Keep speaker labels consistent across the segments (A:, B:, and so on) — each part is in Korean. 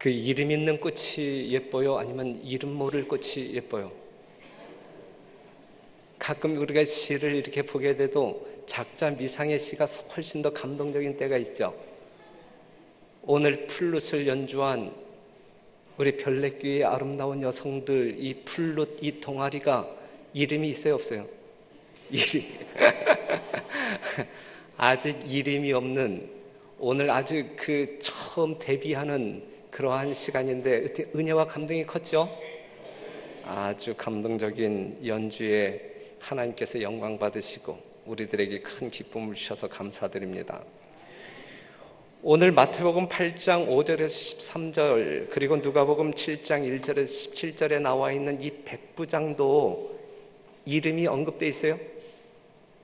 A: 그 이름 있는 꽃이 예뻐요? 아니면 이름 모를 꽃이 예뻐요? 가끔 우리가 시를 이렇게 보게 돼도 작자 미상의 시가 훨씬 더 감동적인 때가 있죠. 오늘 플룻을 연주한 우리 별내교의 아름다운 여성들, 이 플룻, 이 동아리가 이름이 있어요, 없어요? 아직 이름이 없는, 오늘 아주 그 처음 데뷔하는 그러한 시간인데 은혜와 감동이 컸죠? 아주 감동적인 연주에 하나님께서 영광 받으시고 우리들에게 큰 기쁨을 주셔서 감사드립니다. 오늘 마태복음 8장 5절에서 13절 그리고 누가복음 7장 1절에서 17절에 나와 있는 이 백부장도 이름이 언급되어 있어요.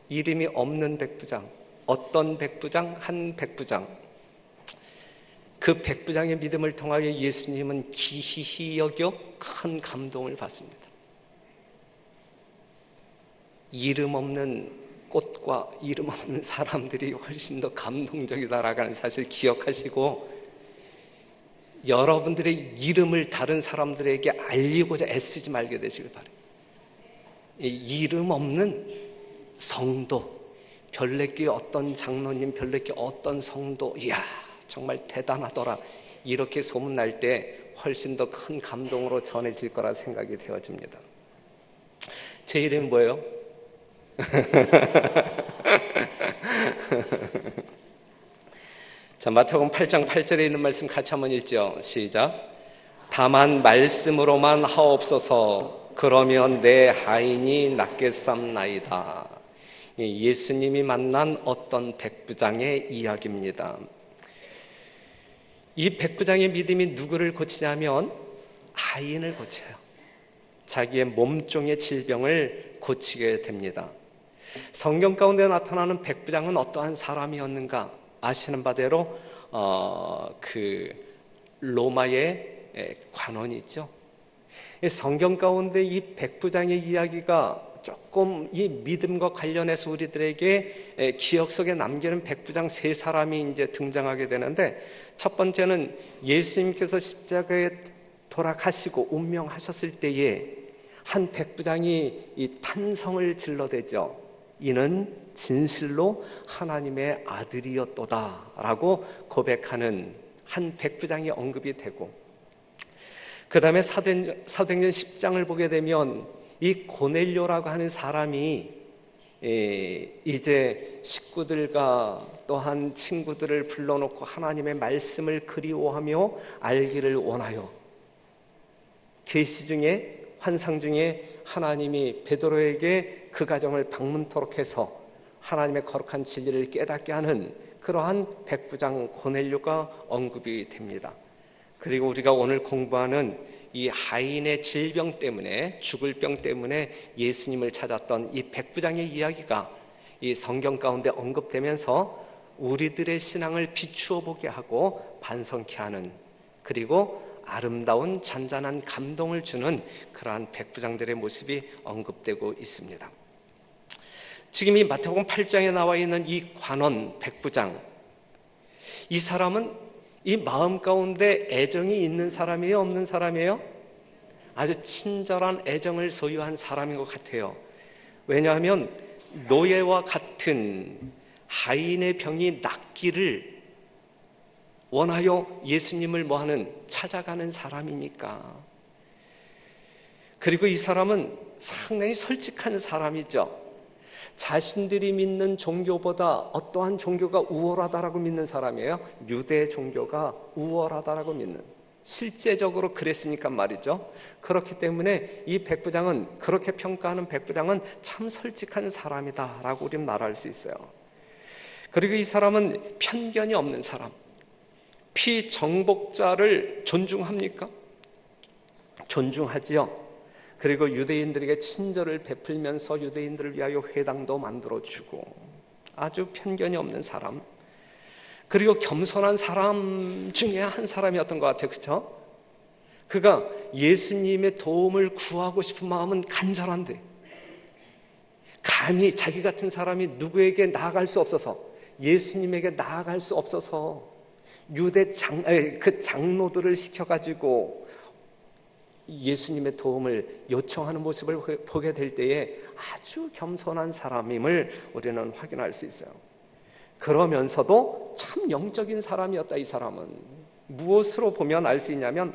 A: 이름이 없는 백부장, 어떤 백부장? 한 백부장. 그 백부장의 믿음을 통하여 예수님은 기히히 여겨 큰 감동을 받습니다. 이름 없는 꽃과 이름 없는 사람들이 훨씬 더 감동적이다라는 사실 기억하시고, 여러분들의 이름을 다른 사람들에게 알리고자 애쓰지 말게 되시길 바랍니다. 이름 없는 성도, 별내교회 어떤 장로님, 별내교회 어떤 성도, 이야 정말 대단하더라, 이렇게 소문날 때 훨씬 더 큰 감동으로 전해질 거라 생각이 되어집니다. 제 이름이 뭐예요? 자, 마태복음 8장 8절에 있는 말씀 같이 한번 읽죠. 시작. 다만 말씀으로만 하옵소서. 그러면 내 하인이 낫겠삼나이다. 예수님이 만난 어떤 백부장의 이야기입니다. 이 백부장의 믿음이 누구를 고치냐면 하인을 고쳐요. 자기의 몸종의 질병을 고치게 됩니다. 성경 가운데 나타나는 백부장은 어떠한 사람이었는가 아시는 바대로 그 로마의 관원이 있죠. 성경 가운데 이 백부장의 이야기가 조금 이 믿음과 관련해서 우리들에게 기억 속에 남기는 백부장 세 사람이 이제 등장하게 되는데, 첫 번째는 예수님께서 십자가에 돌아가시고 운명하셨을 때에 한 백부장이 이 탄성을 질러대죠. 이는 진실로 하나님의 아들이었도다라고 고백하는 한 백부장이 언급이 되고, 그 다음에 사도행전 10장을 보게 되면 이 고넬료라고 하는 사람이 이제 식구들과 또한 친구들을 불러놓고 하나님의 말씀을 그리워하며 알기를 원하여 계시 중에, 환상 중에 하나님이 베드로에게 그 가정을 방문토록 해서 하나님의 거룩한 진리를 깨닫게 하는 그러한 백부장 고넬료가 언급이 됩니다. 그리고 우리가 오늘 공부하는 이 하인의 질병 때문에, 죽을 병 때문에 예수님을 찾았던 이 백부장의 이야기가 이 성경 가운데 언급되면서 우리들의 신앙을 비추어 보게 하고 반성케 하는, 그리고 아름다운 잔잔한 감동을 주는 그러한 백부장들의 모습이 언급되고 있습니다. 지금 이 마태복음 8장에 나와 있는 이 관원 백부장, 이 사람은 이 마음 가운데 애정이 있는 사람이에요? 없는 사람이에요? 아주 친절한 애정을 소유한 사람인 것 같아요. 왜냐하면 노예와 같은 하인의 병이 낫기를 원하여 예수님을 뭐하는, 찾아가는 사람이니까. 그리고 이 사람은 상당히 솔직한 사람이죠. 자신들이 믿는 종교보다 어떠한 종교가 우월하다라고 믿는 사람이에요. 유대 종교가 우월하다라고 믿는, 실제적으로 그랬으니까 말이죠. 그렇기 때문에 이 백부장은, 그렇게 평가하는 백부장은 참 솔직한 사람이다라고 우리는 말할 수 있어요. 그리고 이 사람은 편견이 없는 사람, 피정복자를 존중합니까? 존중하지요. 그리고 유대인들에게 친절을 베풀면서 유대인들을 위하여 회당도 만들어주고, 아주 편견이 없는 사람, 그리고 겸손한 사람 중에 한 사람이었던 것 같아요. 그렇죠? 그가 예수님의 도움을 구하고 싶은 마음은 간절한데 감히 자기 같은 사람이 누구에게 나아갈 수 없어서, 예수님에게 나아갈 수 없어서 그 장로들을 시켜가지고 예수님의 도움을 요청하는 모습을 보게 될 때에 아주 겸손한 사람임을 우리는 확인할 수 있어요. 그러면서도 참 영적인 사람이었다. 이 사람은 무엇으로 보면 알 수 있냐면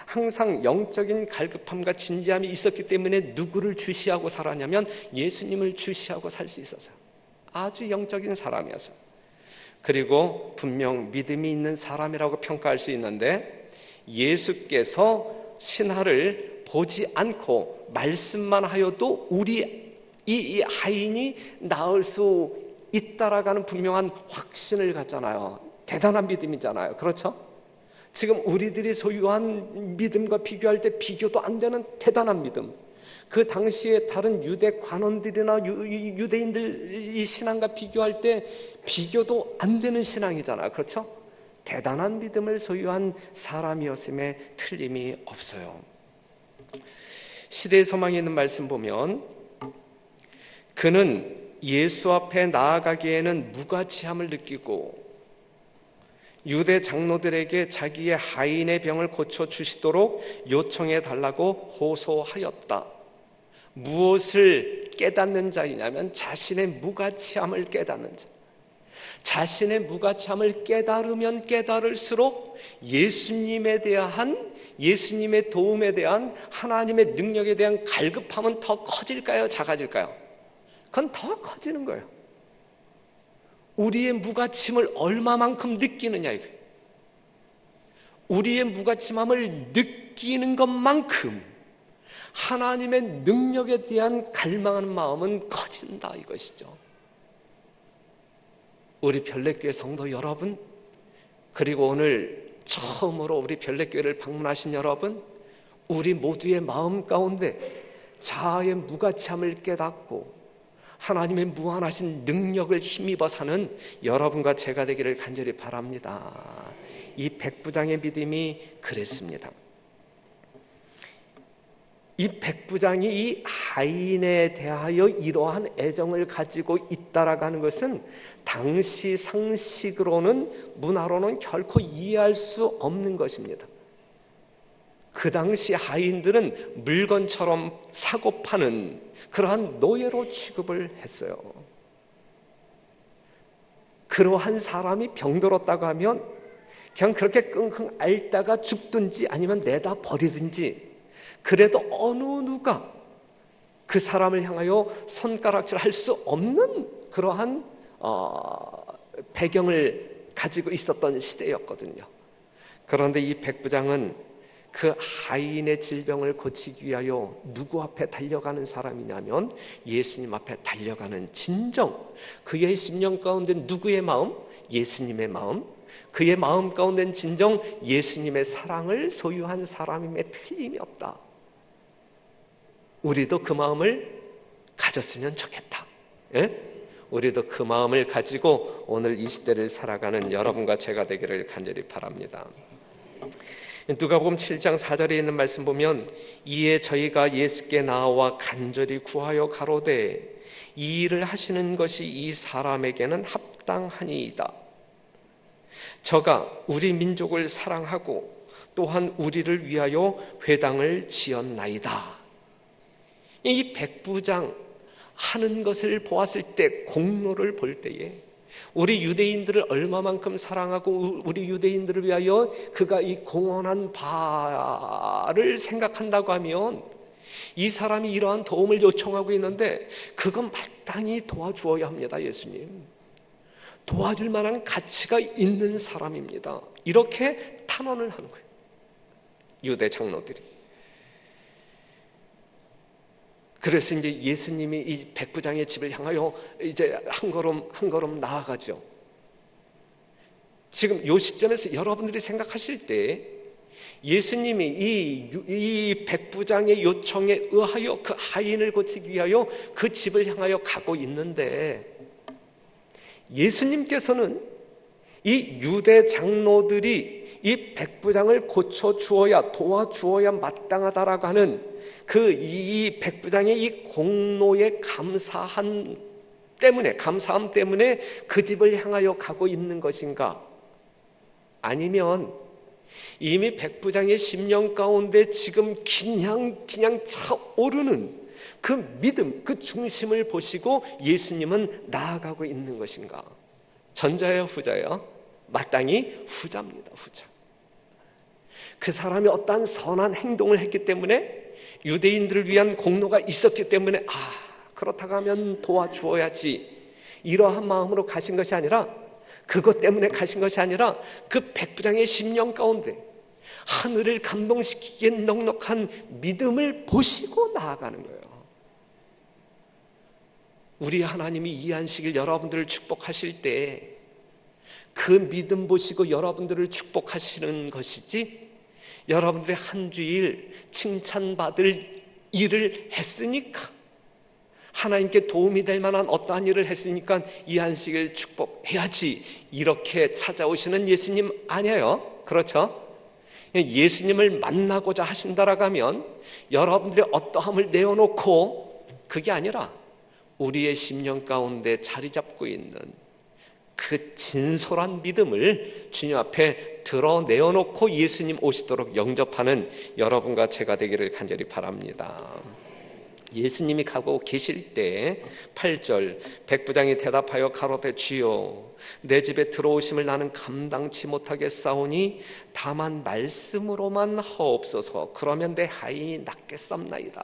A: 항상 영적인 갈급함과 진지함이 있었기 때문에 누구를 주시하고 살았냐면 예수님을 주시하고 살 수 있었어요. 아주 영적인 사람이었어요. 그리고 분명 믿음이 있는 사람이라고 평가할 수 있는데 예수께서 신하를 보지 않고 말씀만 하여도 이 하인이 나을 수 있다라는 분명한 확신을 갖잖아요. 대단한 믿음이잖아요. 그렇죠? 지금 우리들이 소유한 믿음과 비교할 때 비교도 안 되는 대단한 믿음. 그 당시에 다른 유대 관원들이나 유대인들 이 신앙과 비교할 때 비교도 안 되는 신앙이잖아요. 그렇죠? 대단한 믿음을 소유한 사람이었음에 틀림이 없어요. 시대의 소망이 있는 말씀 보면 그는 예수 앞에 나아가기에는 무가치함을 느끼고 유대 장로들에게 자기의 하인의 병을 고쳐주시도록 요청해 달라고 호소하였다. 무엇을 깨닫는 자이냐면 자신의 무가치함을 깨닫는 자. 자신의 무가치함을 깨달으면 깨달을수록 예수님에 대한 예수님의 도움에 대한 하나님의 능력에 대한 갈급함은 더 커질까요? 작아질까요? 그건 더 커지는 거예요. 우리의 무가침을 얼마만큼 느끼느냐 이거예요. 우리의 무가침함을 느끼는 것만큼 하나님의 능력에 대한 갈망하는 마음은 커진다 이것이죠. 우리 별내교회 성도 여러분, 그리고 오늘 처음으로 우리 별내교회를 방문하신 여러분, 우리 모두의 마음 가운데 자아의 무가치함을 깨닫고 하나님의 무한하신 능력을 힘입어 사는 여러분과 제가 되기를 간절히 바랍니다. 이 백부장의 믿음이 그랬습니다. 이 백부장이 이 하인에 대하여 이러한 애정을 가지고 있다라고 하는 것은 당시 상식으로는 문화로는 결코 이해할 수 없는 것입니다. 그 당시 하인들은 물건처럼 사고 파는 그러한 노예로 취급을 했어요. 그러한 사람이 병들었다고 하면 그냥 그렇게 끙끙 앓다가 죽든지 아니면 내다 버리든지, 그래도 어느 누가 그 사람을 향하여 손가락질 할 수 없는 그러한 배경을 가지고 있었던 시대였거든요. 그런데 이 백부장은 그 하인의 질병을 고치기 위하여 누구 앞에 달려가는 사람이냐면 예수님 앞에 달려가는 진정, 그의 심령 가운데 누구의 마음? 예수님의 마음. 그의 마음 가운데는 진정 예수님의 사랑을 소유한 사람임에 틀림이 없다. 우리도 그 마음을 가졌으면 좋겠다. 예? 우리도 그 마음을 가지고 오늘 이 시대를 살아가는 여러분과 제가 되기를 간절히 바랍니다. 누가복음 7장 4절에 있는 말씀 보면 이에 저희가 예수께 나와 간절히 구하여 가로되 이 일을 하시는 것이 이 사람에게는 합당하니이다. 저가 우리 민족을 사랑하고 또한 우리를 위하여 회당을 지었나이다. 이 백부장 하는 것을 보았을 때, 공로를 볼 때에 우리 유대인들을 얼마만큼 사랑하고 우리 유대인들을 위하여 그가 이 공헌한 바를 생각한다고 하면 이 사람이 이러한 도움을 요청하고 있는데 그건 마땅히 도와주어야 합니다. 예수님 도와줄 만한 가치가 있는 사람입니다. 이렇게 탄원을 하는 거예요, 유대 장로들이. 그래서 이제 예수님이 이 백부장의 집을 향하여 이제 한 걸음 나아가죠. 지금 이 시점에서 여러분들이 생각하실 때 예수님이 이 백부장의 요청에 의하여 그 하인을 고치기 위하여 그 집을 향하여 가고 있는데, 예수님께서는 이 유대 장로들이 이 백부장을 고쳐주어야, 도와주어야 마땅하다라고 하는 이 백부장의 이 공로에 감사함 때문에 그 집을 향하여 가고 있는 것인가? 아니면 이미 백부장의 심령 가운데 지금 그냥 차오르는 그 믿음, 그 중심을 보시고 예수님은 나아가고 있는 것인가? 전자예요, 후자예요? 마땅히 후자입니다. 후자. 그 사람이 어떠한 선한 행동을 했기 때문에, 유대인들을 위한 공로가 있었기 때문에 그렇다고 하면 도와주어야지, 이러한 마음으로 가신 것이 아니라, 그것 때문에 가신 것이 아니라 그 백부장의 심령 가운데 하늘을 감동시키기에 넉넉한 믿음을 보시고 나아가는 거예요. 우리 하나님이 이 안식일 여러분들을 축복하실 때 그 믿음 보시고 여러분들을 축복하시는 것이지, 여러분들의 한 주일 칭찬받을 일을 했으니까, 하나님께 도움이 될 만한 어떠한 일을 했으니까 이 안식일 축복해야지, 이렇게 찾아오시는 예수님 아니에요. 그렇죠? 예수님을 만나고자 하신다라고 하면 여러분들의 어떠함을 내어놓고, 그게 아니라 우리의 심령 가운데 자리 잡고 있는 그 진솔한 믿음을 주님 앞에 드러내어놓고 예수님 오시도록 영접하는 여러분과 제가 되기를 간절히 바랍니다. 예수님이 가고 계실 때 8절, 백부장이 대답하여 가로되 주여, 내 집에 들어오심을 나는 감당치 못하겠사오니 다만 말씀으로만 하옵소서. 그러면 내 하인이 낫겠사옵나이다.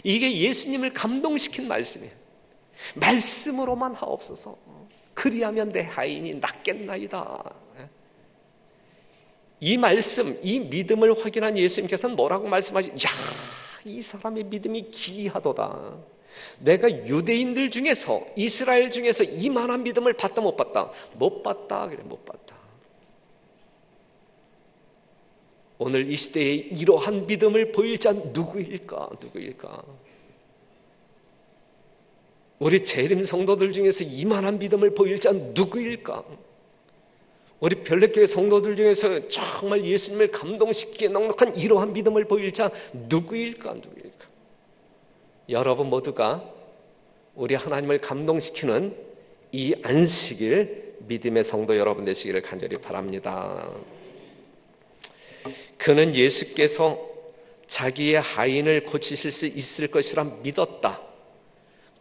A: 이게 예수님을 감동시킨 말씀이에요. 말씀으로만 하옵소서. 그리하면 내 하인이 낫겠나이다. 이 말씀, 이 믿음을 확인한 예수님께서는 뭐라고 말씀하시죠? 이 사람의 믿음이 기이하도다. 내가 유대인들 중에서, 이스라엘 중에서 이만한 믿음을 봤다 못 봤다? 못 봤다. 그래, 못 봤다. 오늘 이 시대에 이러한 믿음을 보일 자 누구일까? 우리 재림 성도들 중에서 이만한 믿음을 보일 자 누구일까? 우리 별내교회 성도들 중에서 정말 예수님을 감동시키기에 넉넉한 이러한 믿음을 보일 자 누구일까? 여러분 모두가 우리 하나님을 감동시키는 이 안식일 믿음의 성도 여러분 되시기를 간절히 바랍니다. 그는 예수께서 자기의 하인을 고치실 수 있을 것이라 믿었다.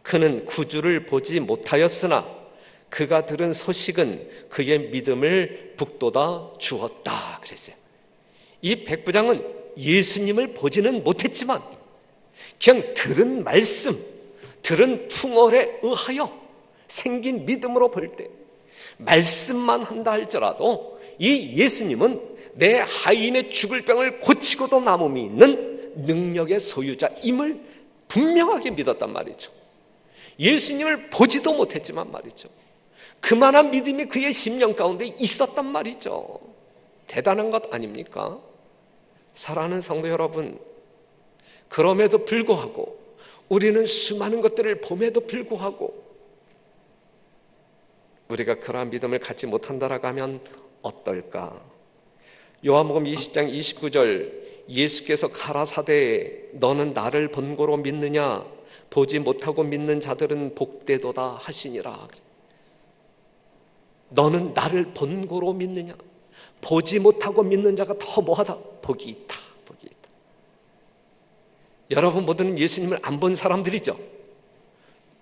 A: 그는 구주를 보지 못하였으나 그가 들은 소식은 그의 믿음을 북돋아 주었다 그랬어요. 이 백부장은 예수님을 보지는 못했지만 그냥 들은 말씀, 들은 풍월에 의하여 생긴 믿음으로 볼 때, 말씀만 한다 할지라도 이 예수님은 내 하인의 죽을 병을 고치고도 남음이 있는 능력의 소유자임을 분명하게 믿었단 말이죠. 예수님을 보지도 못했지만 말이죠, 그만한 믿음이 그의 심령 가운데 있었단 말이죠. 대단한 것 아닙니까? 사랑하는 성도 여러분, 그럼에도 불구하고 우리는 수많은 것들을 봄에도 불구하고 우리가 그러한 믿음을 갖지 못한다라고 하면 어떨까? 요한복음 20장 29절, 예수께서 가라사대 너는 나를 본고로 믿느냐? 보지 못하고 믿는 자들은 복되도다 하시니라. 너는 나를 본고로 믿느냐? 보지 못하고 믿는 자가 더 뭐하다? 복이 있다. 여러분 모두는 예수님을 안 본 사람들이죠.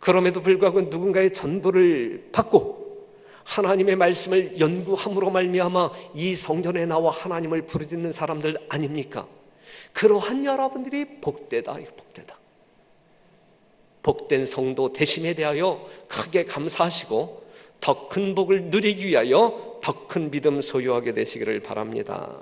A: 그럼에도 불구하고 누군가의 전도를 받고 하나님의 말씀을 연구함으로 말미암아 이 성전에 나와 하나님을 부르짖는 사람들 아닙니까? 그러한 여러분들이 복되다. 복된 성도 되심에 대하여 크게 감사하시고 더 큰 복을 누리기 위하여 더 큰 믿음 소유하게 되시기를 바랍니다.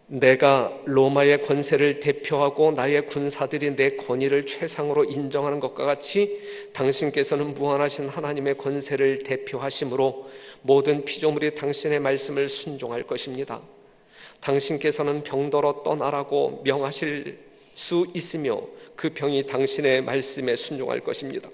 A: 내가 로마의 권세를 대표하고 나의 군사들이 내 권위를 최상으로 인정하는 것과 같이 당신께서는 무한하신 하나님의 권세를 대표하심으로 모든 피조물이 당신의 말씀을 순종할 것입니다. 당신께서는 병들어 떠나라고 명하실 수 있으며 그 병이 당신의 말씀에 순종할 것입니다.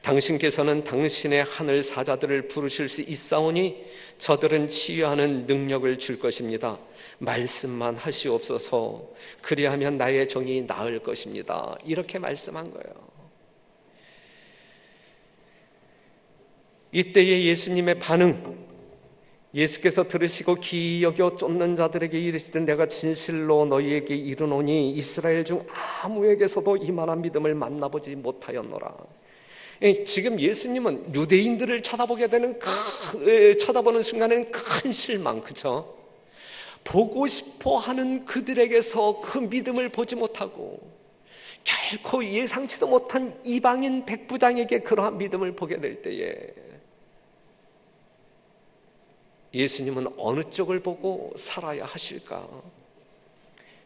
A: 당신께서는 당신의 하늘 사자들을 부르실 수 있사오니 저들은 치유하는 능력을 줄 것입니다. 말씀만 하시옵소서. 그리하면 나의 종이 나을 것입니다. 이렇게 말씀한 거예요. 이때의 예수님의 반응, 예수께서 들으시고 기이 여겨 쫓는 자들에게 이르시되 내가 진실로 너희에게 이르노니 이스라엘 중 아무에게서도 이만한 믿음을 만나보지 못하였노라. 지금 예수님은 유대인들을 쳐다보는 순간에는 큰 실망, 그쵸? 보고 싶어 하는 그들에게서 그 믿음을 보지 못하고 결코 예상치도 못한 이방인 백부장에게 그러한 믿음을 보게 될 때에 예수님은 어느 쪽을 보고 살아야 하실까?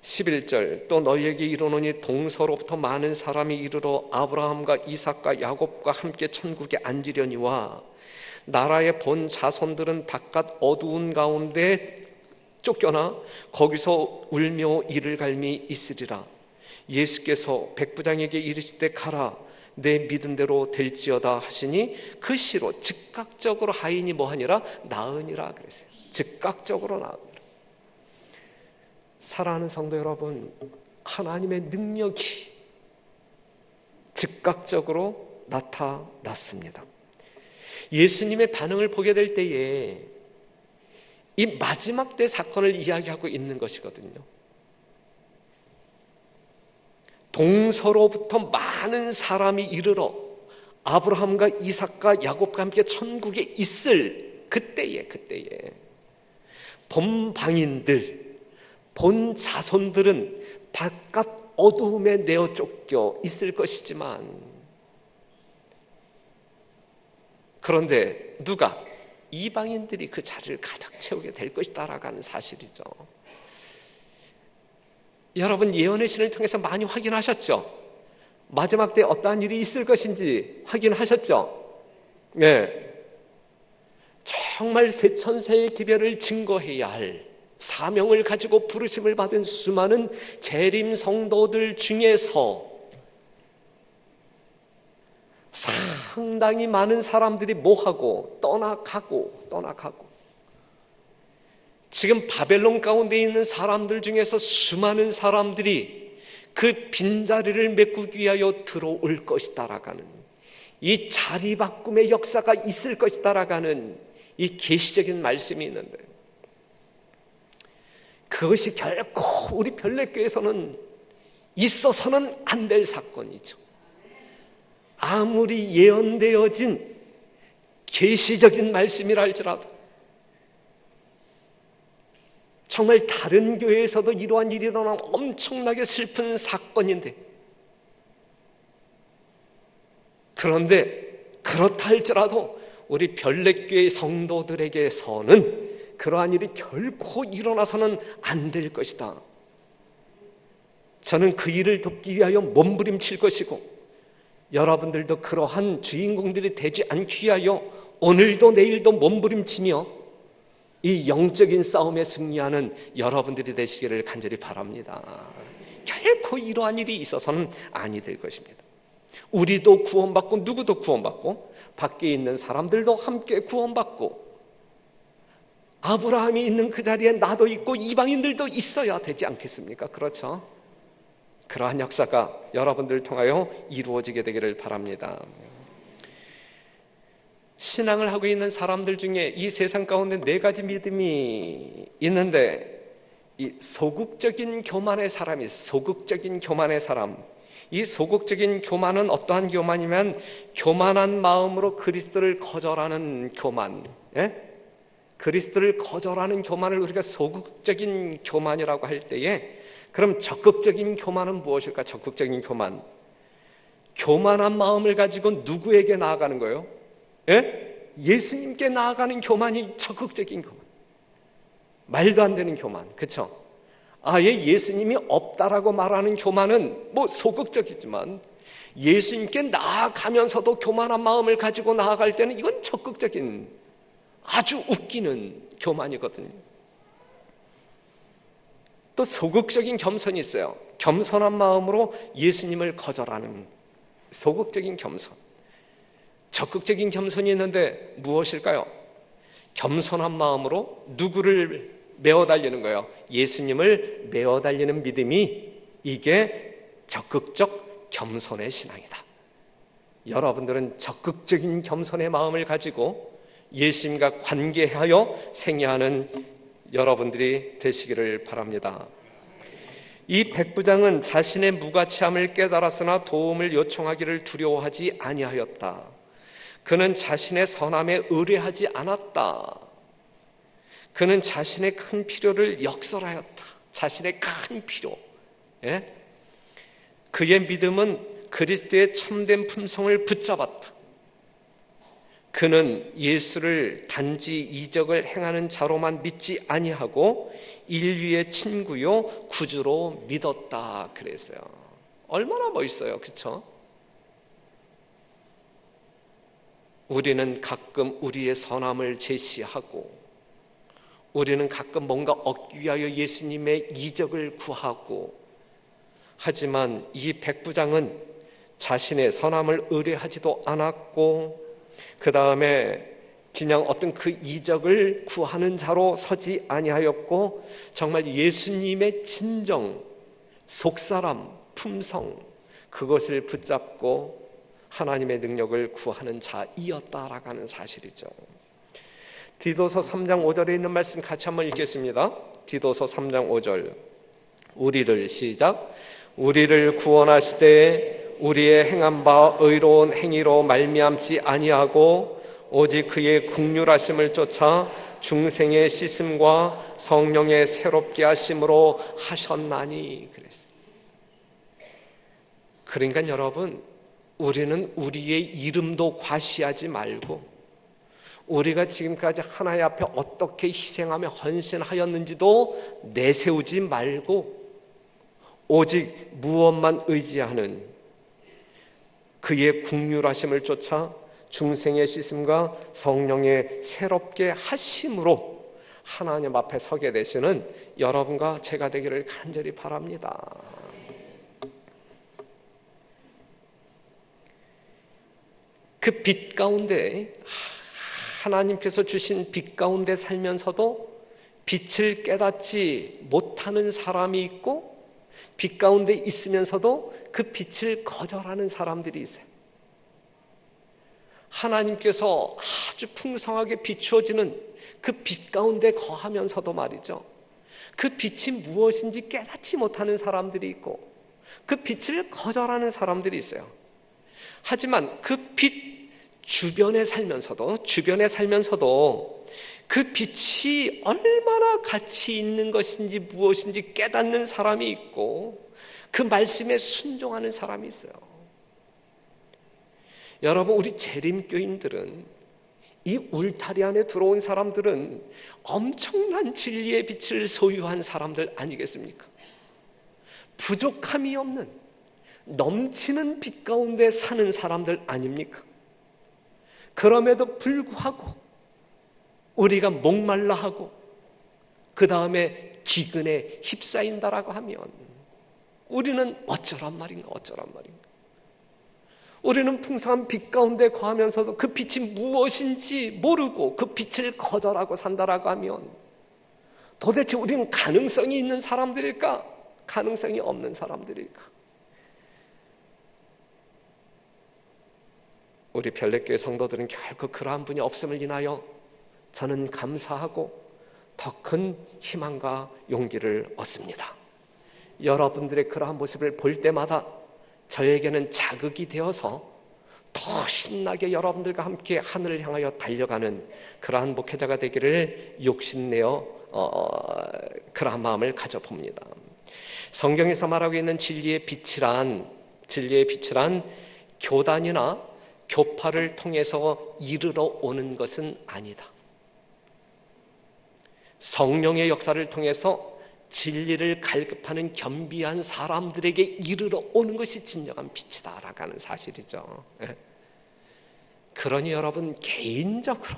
A: 11절 또 너희에게 이르노니 동서로부터 많은 사람이 이르러 아브라함과 이삭과 야곱과 함께 천국에 앉으려니와 나라의 본 자손들은 바깥 어두운 가운데 쫓겨나 거기서 울며 이를 갈미 있으리라. 예수께서 백부장에게 이르시되 가라 내 믿은 대로 될지어다 하시니 그 시로 즉각적으로 하인이 뭐하니라? 나으니라 그랬어요. 즉각적으로 나으니라. 사랑하는 성도 여러분, 하나님의 능력이 즉각적으로 나타났습니다. 예수님의 반응을 보게 될 때에 이 마지막 때 사건을 이야기하고 있는 것이거든요. 동서로부터 많은 사람이 이르러 아브라함과 이삭과 야곱과 함께 천국에 있을 그때에 본방인들, 본 자손들은 바깥 어두움에 내어 쫓겨 있을 것이지만 그런데 누가? 이방인들이 그 자리를 가득 채우게 될 것이다라고 하는 사실이죠. 여러분 예언의 신을 통해서 많이 확인하셨죠? 마지막 때 어떠한 일이 있을 것인지 확인하셨죠? 네. 정말 세천세의 기별을 증거해야 할 사명을 가지고 부르심을 받은 수많은 재림 성도들 중에서 상당히 많은 사람들이 뭐하고 떠나가고 지금 바벨론 가운데 있는 사람들 중에서 수많은 사람들이 그 빈자리를 메꾸기 위하여 들어올 것이다라가는 이 자리바꿈의 역사가 있을 것이다라가는 이 계시적인 말씀이 있는데 그것이 결코 우리 별내교에서는 있어서는 안 될 사건이죠. 아무리 예언되어진 계시적인 말씀이라 할지라도 정말 다른 교회에서도 이러한 일이 일어나면 엄청나게 슬픈 사건인데 그런데 그렇다 할지라도 우리 별내교회 성도들에게서는 그러한 일이 결코 일어나서는 안 될 것이다. 저는 그 일을 돕기 위하여 몸부림칠 것이고 여러분들도 그러한 주인공들이 되지 않기 위하여 오늘도 내일도 몸부림치며 이 영적인 싸움에 승리하는 여러분들이 되시기를 간절히 바랍니다. 결코 이러한 일이 있어서는 아니 될 것입니다. 우리도 구원받고 누구도 구원받고 밖에 있는 사람들도 함께 구원받고 아브라함이 있는 그 자리에 나도 있고 이방인들도 있어야 되지 않겠습니까? 그렇죠? 그러한 역사가 여러분들을 통하여 이루어지게 되기를 바랍니다. 신앙을 하고 있는 사람들 중에 이 세상 가운데 네 가지 믿음이 있는데 이 소극적인 교만의 사람이 소극적인 교만의 사람 이 소극적인 교만은 어떠한 교만이면 교만한 마음으로 그리스도를 거절하는 교만 그리스도를 거절하는 교만을 우리가 소극적인 교만이라고 할 때에 그럼 적극적인 교만은 무엇일까? 적극적인 교만 교만한 마음을 가지고 누구에게 나아가는 거예요? 예수님께 나아가는 교만이 적극적인 교만 말도 안 되는 교만 그렇죠? 아예 예수님이 없다라고 말하는 교만은 뭐 소극적이지만 예수님께 나아가면서도 교만한 마음을 가지고 나아갈 때는 이건 적극적인 아주 웃기는 교만이거든요. 또 소극적인 겸손이 있어요. 겸손한 마음으로 예수님을 거절하는 소극적인 겸손. 적극적인 겸손이 있는데 무엇일까요? 겸손한 마음으로 누구를 메어 달리는 거예요? 예수님을 메어 달리는 믿음이 이게 적극적 겸손의 신앙이다. 여러분들은 적극적인 겸손의 마음을 가지고 예수님과 관계하여 생애하는 여러분들이 되시기를 바랍니다. 이 백부장은 자신의 무가치함을 깨달았으나 도움을 요청하기를 두려워하지 아니하였다. 그는 자신의 선함에 의뢰하지 않았다. 그는 자신의 큰 필요를 역설하였다. 자신의 큰 필요. 예? 그의 믿음은 그리스도의 참된 품성을 붙잡았다. 그는 예수를 단지 이적을 행하는 자로만 믿지 아니하고 인류의 친구요 구주로 믿었다 그랬어요. 얼마나 멋있어요, 그렇죠? 우리는 가끔 우리의 선함을 제시하고, 우리는 가끔 뭔가 얻기 위하여 예수님의 이적을 구하고, 하지만 이 백부장은 자신의 선함을 의뢰하지도 않았고, 그 다음에 그냥 어떤 그 이적을 구하는 자로 서지 아니하였고, 정말 예수님의 진정, 속사람, 품성, 그것을 붙잡고 하나님의 능력을 구하는 자이었다라고 하는 사실이죠. 디도서 3장 5절에 있는 말씀 같이 한번 읽겠습니다. 디도서 3장 5절. 우리를 시작. 우리를 구원하시되 우리의 행한 바 의로운 행위로 말미암지 아니하고 오직 그의 긍휼하심을 쫓아 중생의 씻음과 성령의 새롭게 하심으로 하셨나니 그랬어요. 그러니까 여러분, 우리는 우리의 이름도 과시하지 말고, 우리가 지금까지 하나님 앞에 어떻게 희생하며 헌신하였는지도 내세우지 말고, 오직 무엇만 의지하는 그의 긍휼하심을 쫓아 중생의 씻음과 성령의 새롭게 하심으로 하나님 앞에 서게 되시는 여러분과 제가 되기를 간절히 바랍니다. 그 빛 가운데, 하나님께서 주신 빛 가운데 살면서도 빛을 깨닫지 못하는 사람이 있고, 빛 가운데 있으면서도 그 빛을 거절하는 사람들이 있어요. 하나님께서 아주 풍성하게 비추어지는 그 빛 가운데 거하면서도 말이죠, 그 빛이 무엇인지 깨닫지 못하는 사람들이 있고, 그 빛을 거절하는 사람들이 있어요. 하지만 그 빛 주변에 살면서도 그 빛이 얼마나 가치 있는 것인지 무엇인지 깨닫는 사람이 있고, 그 말씀에 순종하는 사람이 있어요. 여러분, 우리 재림교인들은, 이 울타리 안에 들어온 사람들은 엄청난 진리의 빛을 소유한 사람들 아니겠습니까? 부족함이 없는 넘치는 빛 가운데 사는 사람들 아닙니까? 그럼에도 불구하고 우리가 목말라 하고 그 다음에 기근에 휩싸인다라고 하면 우리는 어쩌란 말인가. 우리는 풍성한 빛 가운데 거하면서도 그 빛이 무엇인지 모르고 그 빛을 거절하고 산다라고 하면 도대체 우리는 가능성이 있는 사람들일까? 가능성이 없는 사람들일까? 우리 별내교회 성도들은 결코 그러한 분이 없음을 인하여 저는 감사하고 더 큰 희망과 용기를 얻습니다. 여러분들의 그러한 모습을 볼 때마다 저에게는 자극이 되어서 더 신나게 여러분들과 함께 하늘을 향하여 달려가는 그러한 목회자가 되기를 욕심내어 그러한 마음을 가져봅니다. 성경에서 말하고 있는 진리의 빛이란 교단이나 교파를 통해서 이르러 오는 것은 아니다. 성령의 역사를 통해서 진리를 갈급하는 겸비한 사람들에게 이르러 오는 것이 진정한 빛이다라고 하는 사실이죠. 그러니 여러분, 개인적으로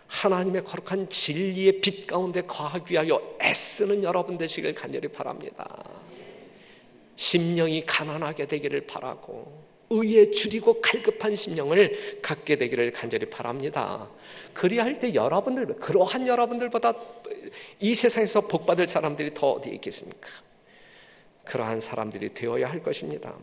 A: 하나님의 거룩한 진리의 빛 가운데 거하기 위하여 애쓰는 여러분 되시길 간절히 바랍니다. 심령이 가난하게 되기를 바라고 의에 줄이고 갈급한 심령을 갖게 되기를 간절히 바랍니다. 그리할 때 그러한 여러분들보다 이 세상에서 복받을 사람들이 더 어디 있겠습니까? 그러한 사람들이 되어야 할 것입니다.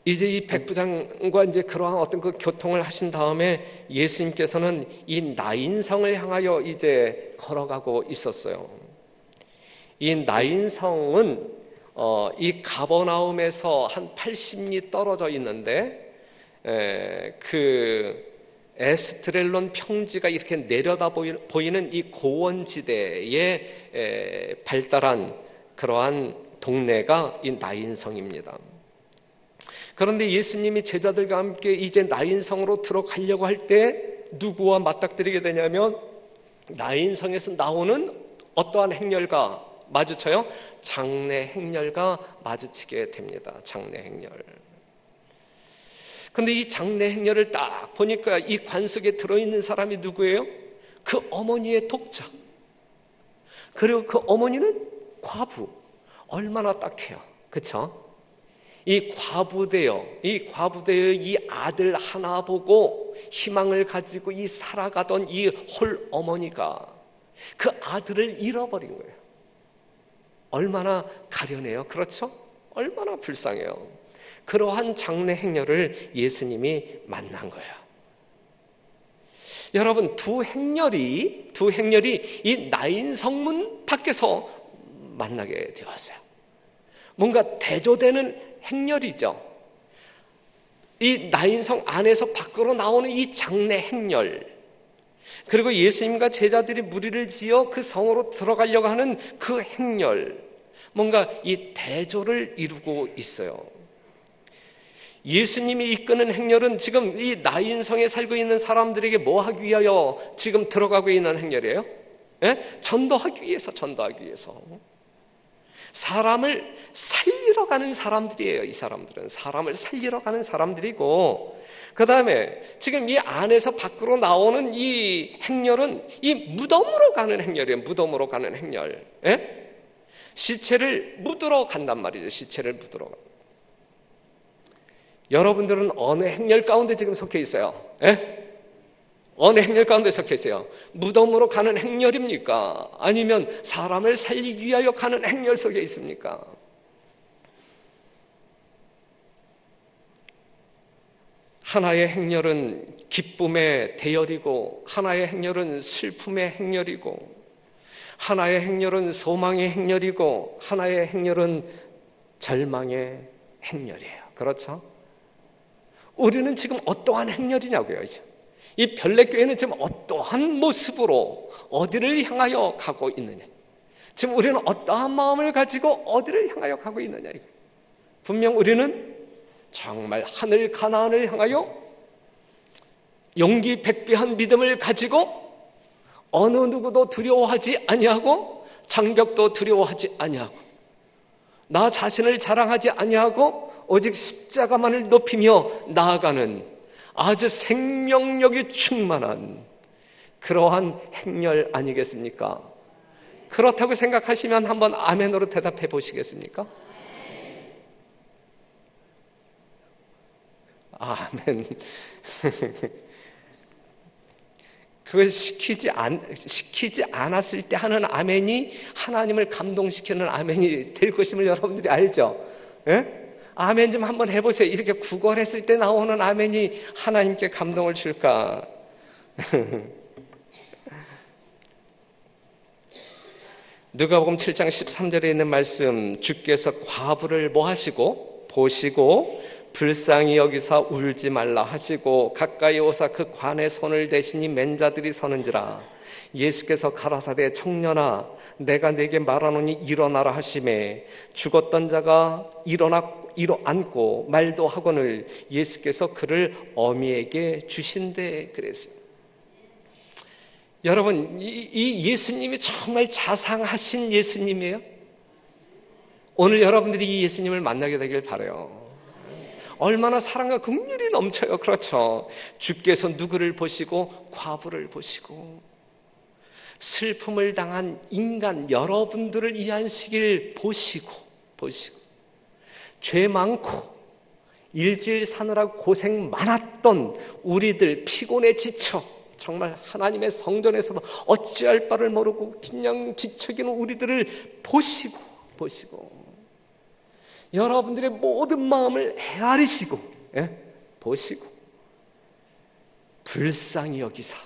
A: 이제 이 백부장과 이제 그러한 어떤 그 교통을 하신 다음에 예수님께서는 이 나인성을 향하여 이제 걸어가고 있었어요. 이 나인성은 이 가버나움에서 한 80리 떨어져 있는데 그 에스트렐론 평지가 이렇게 내려다 보이는 이 고원지대에 발달한 그러한 동네가 이 나인성입니다. 그런데 예수님이 제자들과 함께 이제 나인성으로 들어가려고 할 때 누구와 맞닥뜨리게 되냐면 나인성에서 나오는 어떠한 행렬과 마주쳐요? 장래 행렬과 마주치게 됩니다. 장래 행렬. 근데 이 장례 행렬을 딱 보니까 이 관 속에 들어있는 사람이 누구예요? 그 어머니의 독자. 그리고 그 어머니는 과부. 얼마나 딱해요. 그쵸? 이 과부되어 이 아들 하나 보고 희망을 가지고 이 살아가던 이 홀 어머니가 그 아들을 잃어버린 거예요. 얼마나 가련해요. 그렇죠? 얼마나 불쌍해요. 그러한 장례 행렬을 예수님이 만난 거예요. 여러분, 두 행렬이 이 나인성문 밖에서 만나게 되었어요. 뭔가 대조되는 행렬이죠. 이 나인성 안에서 밖으로 나오는 이 장례 행렬, 그리고 예수님과 제자들이 무리를 지어 그 성으로 들어가려고 하는 그 행렬, 뭔가 이 대조를 이루고 있어요. 예수님이 이끄는 행렬은 지금 이 나인성에 살고 있는 사람들에게 뭐 하기 위하여 지금 들어가고 있는 행렬이에요? 전도하기 위해서. 사람을 살리러 가는 사람들이에요. 이 사람들은 사람을 살리러 가는 사람들이고, 그 다음에 지금 이 안에서 밖으로 나오는 이 행렬은 이 무덤으로 가는 행렬이에요. 무덤으로 가는 행렬. 시체를 묻으러 간단 말이죠. 시체를 묻으러. 여러분들은 어느 행렬 가운데 지금 속해 있어요? 어느 행렬 가운데 속해 있어요? 무덤으로 가는 행렬입니까? 아니면 사람을 살리기 위하여 가는 행렬 속에 있습니까? 하나의 행렬은 기쁨의 대열이고, 하나의 행렬은 슬픔의 행렬이고, 하나의 행렬은 소망의 행렬이고, 하나의 행렬은 절망의 행렬이에요. 그렇죠? 우리는 지금 어떠한 행렬이냐고요. 이 별내교회는 지금 어떠한 모습으로 어디를 향하여 가고 있느냐. 지금 우리는 어떠한 마음을 가지고 어디를 향하여 가고 있느냐. 분명 우리는 정말 하늘 가나안을 향하여 용기 백배한 믿음을 가지고 어느 누구도 두려워하지 아니하고 장벽도 두려워하지 아니하고 나 자신을 자랑하지 아니하고 오직 십자가만을 높이며 나아가는 아주 생명력이 충만한 그러한 행렬 아니겠습니까? 그렇다고 생각하시면 한번 아멘으로 대답해 보시겠습니까? 아멘. 그걸 시키지 않았을 때 하는 아멘이 하나님을 감동시키는 아멘이 될 것임을 여러분들이 알죠? 아멘 좀 한번 해보세요. 이렇게 구걸했을 때 나오는 아멘이 하나님께 감동을 줄까? 누가복음 7장 13절에 있는 말씀, 주께서 과부를 뭐 하시고 보시고 불쌍히 여기사 울지 말라 하시고 가까이 오사 그 관에 손을 대시니 맨 자들이 서는지라. 예수께서 가라사대 청년아 내가 네게 말하노니 일어나라 하시매 죽었던 자가 일어앉고 말도 하거늘 예수께서 그를 어미에게 주신대 그랬어요. 여러분, 이 예수님이 정말 자상하신 예수님이에요. 오늘 여러분들이 이 예수님을 만나게 되길 바라요. 얼마나 사랑과 긍휼이 넘쳐요. 그렇죠? 주께서 누구를 보시고 과부를 보시고 슬픔을 당한 인간 여러분들을 이 안식일 보시고 죄 많고 일질 사느라 고생 많았던 우리들 피곤에 지쳐 정말 하나님의 성전에서도 어찌할 바를 모르고 그냥 지쳐기는 우리들을 보시고 여러분들의 모든 마음을 헤아리시고 보시고 불쌍히 여기사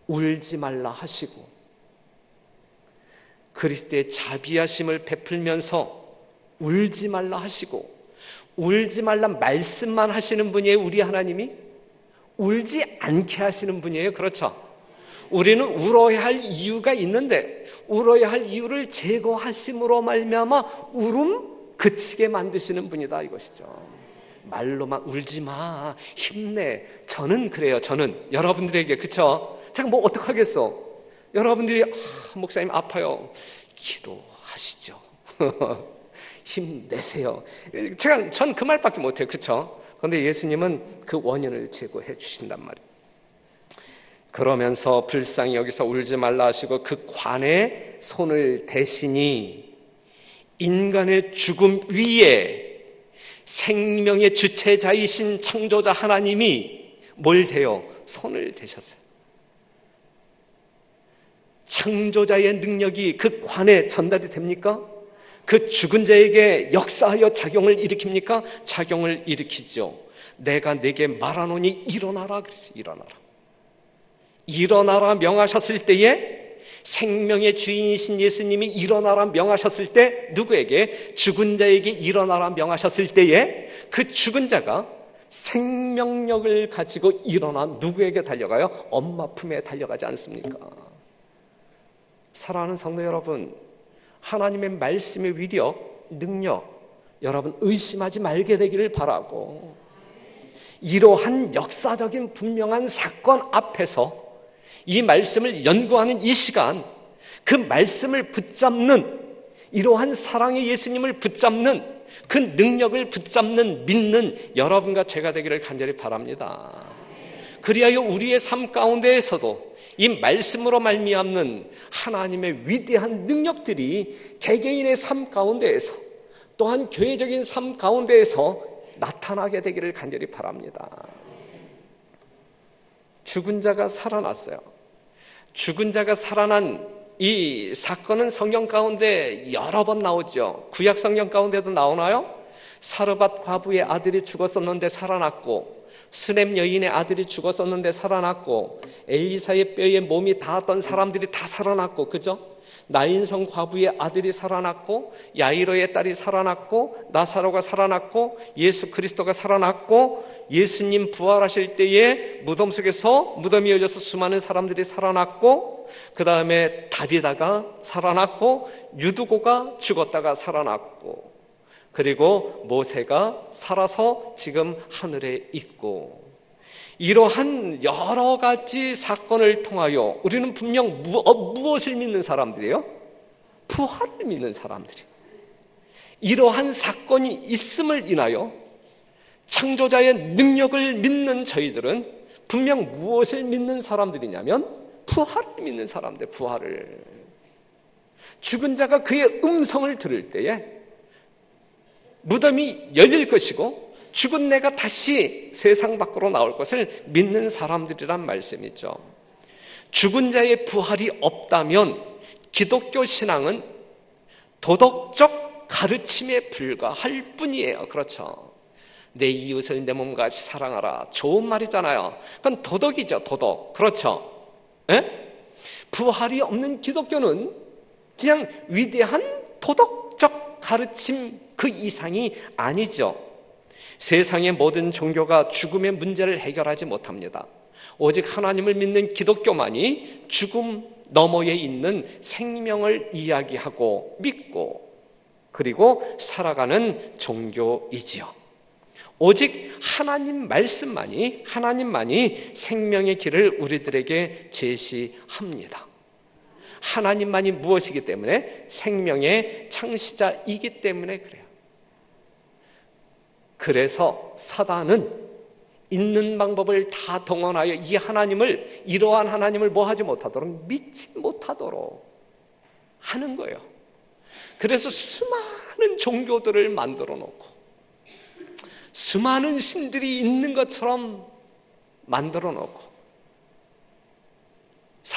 A: 울지 말라 하시고 그리스도의 자비하심을 베풀면서 울지 말라 하시고, 울지 말라 말씀만 하시는 분이에요. 우리 하나님이 울지 않게 하시는 분이에요. 그렇죠? 우리는 울어야 할 이유가 있는데 울어야 할 이유를 제거하심으로 말미암아 울음 그치게 만드시는 분이다 이것이죠. 말로만 울지 마, 힘내. 저는 그래요. 저는 여러분들에게, 그쵸? 제가 뭐 어떡하겠어? 여러분들이 목사님 아파요, 기도하시죠. 힘내세요. 전 그 말밖에 못해요. 그쵸? 그런데 예수님은 그 원인을 제거해 주신단 말이에요. 그러면서 불쌍히 여기서 울지 말라 하시고 그 관에 손을 대시니 인간의 죽음 위에 생명의 주체자이신 창조자 하나님이 뭘 대요? 손을 대셨어요. 창조자의 능력이 그 관에 전달이 됩니까? 그 죽은 자에게 역사하여 작용을 일으킵니까? 작용을 일으키죠. 내가 내게 말하노니 일어나라 그랬어요. 일어나라 명하셨을 때에 생명의 주인이신 예수님이 일어나라 명하셨을 때 누구에게? 죽은 자에게 일어나라 명하셨을 때에 그 죽은 자가 생명력을 가지고 일어나 누구에게 달려가요? 엄마 품에 달려가지 않습니까? 사랑하는 성도 여러분, 하나님의 말씀의 위력, 능력 여러분 의심하지 말게 되기를 바라고, 이러한 역사적인 분명한 사건 앞에서 이 말씀을 연구하는 이 시간, 그 말씀을 붙잡는, 이러한 사랑의 예수님을 붙잡는, 그 능력을 붙잡는, 믿는 여러분과 제가 되기를 간절히 바랍니다. 그리하여 우리의 삶 가운데에서도 이 말씀으로 말미암는 하나님의 위대한 능력들이 개개인의 삶 가운데에서, 또한 교회적인 삶 가운데에서 나타나게 되기를 간절히 바랍니다. 죽은 자가 살아났어요. 죽은 자가 살아난 이 사건은 성경 가운데 여러 번 나오죠. 구약 성경 가운데도 나오나요? 사르밧 과부의 아들이 죽었었는데 살아났고, 수넴 여인의 아들이 죽었었는데 살아났고, 엘리사의 뼈에 몸이 닿았던 사람들이 다 살아났고, 그죠? 나인성 과부의 아들이 살아났고, 야이로의 딸이 살아났고, 나사로가 살아났고, 예수 그리스도가 살아났고, 예수님 부활하실 때에 무덤 속에서 무덤이 열려서 수많은 사람들이 살아났고, 그 다음에 다비다가 살아났고, 유두고가 죽었다가 살아났고, 그리고 모세가 살아서 지금 하늘에 있고, 이러한 여러 가지 사건을 통하여 우리는 분명 무엇을 믿는 사람들이에요? 부활을 믿는 사람들이에요. 이러한 사건이 있음을 인하여 창조자의 능력을 믿는 저희들은 분명 무엇을 믿는 사람들이냐면 부활을 믿는 사람들, 부활을. 죽은 자가 그의 음성을 들을 때에 무덤이 열릴 것이고 죽은 내가 다시 세상 밖으로 나올 것을 믿는 사람들이란 말씀이죠. 죽은 자의 부활이 없다면 기독교 신앙은 도덕적 가르침에 불과할 뿐이에요. 그렇죠? 내 이웃을 내 몸같이 사랑하라. 좋은 말이잖아요. 그건 도덕이죠. 도덕. 그렇죠? 에? 부활이 없는 기독교는 그냥 위대한 도덕적 가르침 그 이상이 아니죠. 세상의 모든 종교가 죽음의 문제를 해결하지 못합니다. 오직 하나님을 믿는 기독교만이 죽음 너머에 있는 생명을 이야기하고 믿고 그리고 살아가는 종교이지요. 오직 하나님만이 생명의 길을 우리들에게 제시합니다. 하나님만이 무엇이기 때문에? 생명의 창시자이기 때문에 그래요. 그래서 사단은 있는 방법을 다 동원하여 이 하나님을, 이러한 하나님을 뭐 하지 못하도록, 믿지 못하도록 하는 거예요. 그래서 수많은 종교들을 만들어 놓고 수많은 신들이 있는 것처럼 만들어 놓고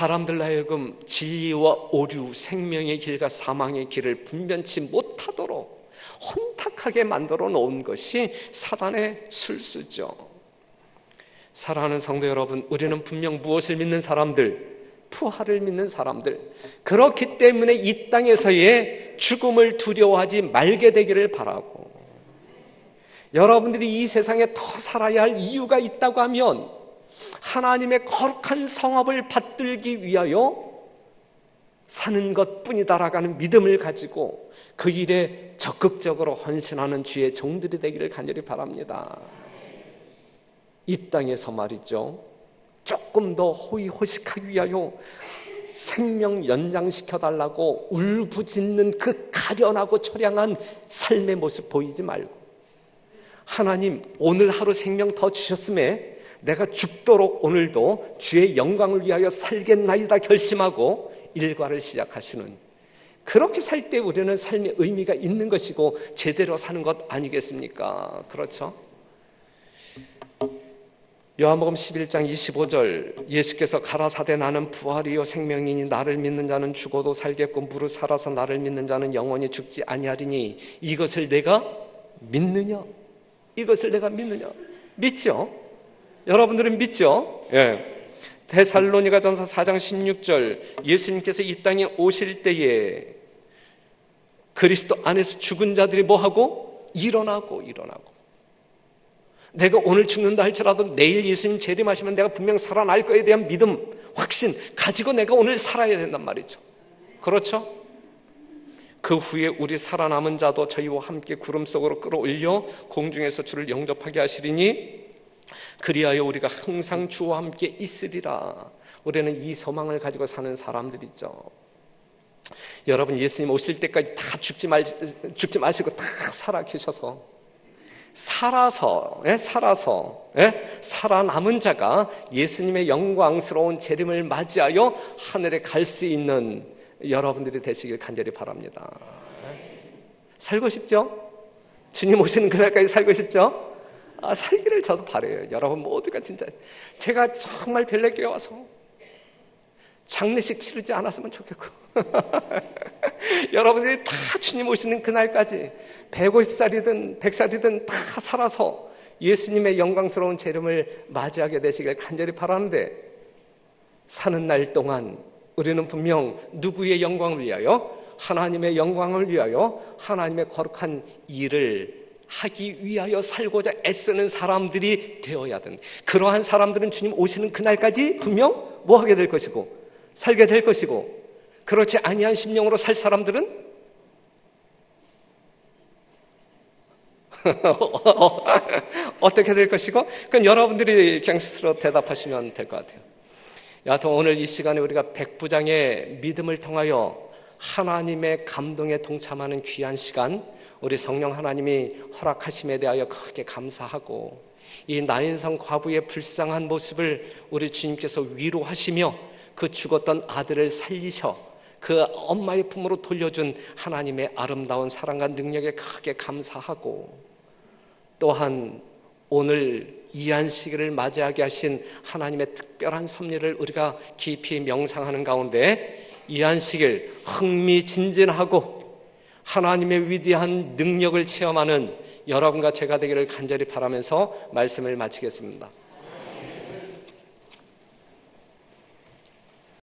A: 사람들로 하여금 진리와 오류, 생명의 길과 사망의 길을 분변치 못하도록 혼탁하게 만들어 놓은 것이 사단의 술수죠. 사랑하는 성도 여러분, 우리는 분명 무엇을 믿는 사람들? 부활을 믿는 사람들. 그렇기 때문에 이 땅에서의 죽음을 두려워하지 말게 되기를 바라고, 여러분들이 이 세상에 더 살아야 할 이유가 있다고 하면 하나님의 거룩한 성업을 받들기 위하여 사는 것뿐이다라고 하는 믿음을 가지고 그 일에 적극적으로 헌신하는 주의 종들이 되기를 간절히 바랍니다. 이 땅에서 말이죠, 조금 더 호의호식하기 위하여 생명 연장시켜달라고 울부짖는 그 가련하고 처량한 삶의 모습 보이지 말고, 하나님 오늘 하루 생명 더 주셨음에 내가 죽도록 오늘도 주의 영광을 위하여 살겠나이다 결심하고 일과를 시작하시는, 그렇게 살 때 우리는 삶의 의미가 있는 것이고 제대로 사는 것 아니겠습니까? 그렇죠? 요한복음 11장 25절, 예수께서 가라사대 나는 부활이요 생명이니 나를 믿는 자는 죽어도 살겠고 무릇 살아서 나를 믿는 자는 영원히 죽지 아니하리니 이것을 내가 믿느냐? 이것을 내가 믿느냐? 믿죠? 여러분들은 믿죠? 예. 데살로니가전서 4장 16절, 예수님께서 이 땅에 오실 때에 그리스도 안에서 죽은 자들이 뭐하고? 일어나고. 내가 오늘 죽는다 할지라도 내일 예수님 재림하시면 내가 분명 살아날 거에 대한 믿음, 확신 가지고 내가 오늘 살아야 된단 말이죠. 그렇죠? 그 후에 우리 살아남은 자도 저희와 함께 구름 속으로 끌어올려 공중에서 주를 영접하게 하시리니 그리하여 우리가 항상 주와 함께 있으리라. 우리는 이 소망을 가지고 사는 사람들이죠. 여러분, 예수님 오실 때까지 다 죽지 마시고 다 살아 계셔서 살아남은 자가 예수님의 영광스러운 재림을 맞이하여 하늘에 갈 수 있는 여러분들이 되시길 간절히 바랍니다. 살고 싶죠? 주님 오시는 그날까지 살고 싶죠? 살기를 저도 바라요. 여러분 모두가 진짜, 제가 정말 벨레교회 와서 장례식 치르지 않았으면 좋겠고 여러분들이 다 주님 오시는 그날까지 150살이든 100살이든 다 살아서 예수님의 영광스러운 재림을 맞이하게 되시길 간절히 바라는데, 사는 날 동안 우리는 분명 누구의 영광을 위하여? 하나님의 영광을 위하여 하나님의 거룩한 일을 하기 위하여 살고자 애쓰는 사람들이 되어야 하는, 그러한 사람들은 주님 오시는 그날까지 분명 뭐 하게 될 것이고 살게 될 것이고, 그렇지 아니한 심령으로 살 사람들은 어떻게 될 것이고, 그건 여러분들이 그냥 스스로 대답하시면 될 것 같아요. 여하튼 오늘 이 시간에 우리가 백부장의 믿음을 통하여 하나님의 감동에 동참하는 귀한 시간, 우리 성령 하나님이 허락하심에 대하여 크게 감사하고, 이 나인성 과부의 불쌍한 모습을 우리 주님께서 위로하시며 그 죽었던 아들을 살리셔 그 엄마의 품으로 돌려준 하나님의 아름다운 사랑과 능력에 크게 감사하고, 또한 오늘 이 안식일을 맞이하게 하신 하나님의 특별한 섭리를 우리가 깊이 명상하는 가운데 이 안식일 흥미진진하고 하나님의 위대한 능력을 체험하는 여러분과 제가 되기를 간절히 바라면서 말씀을 마치겠습니다.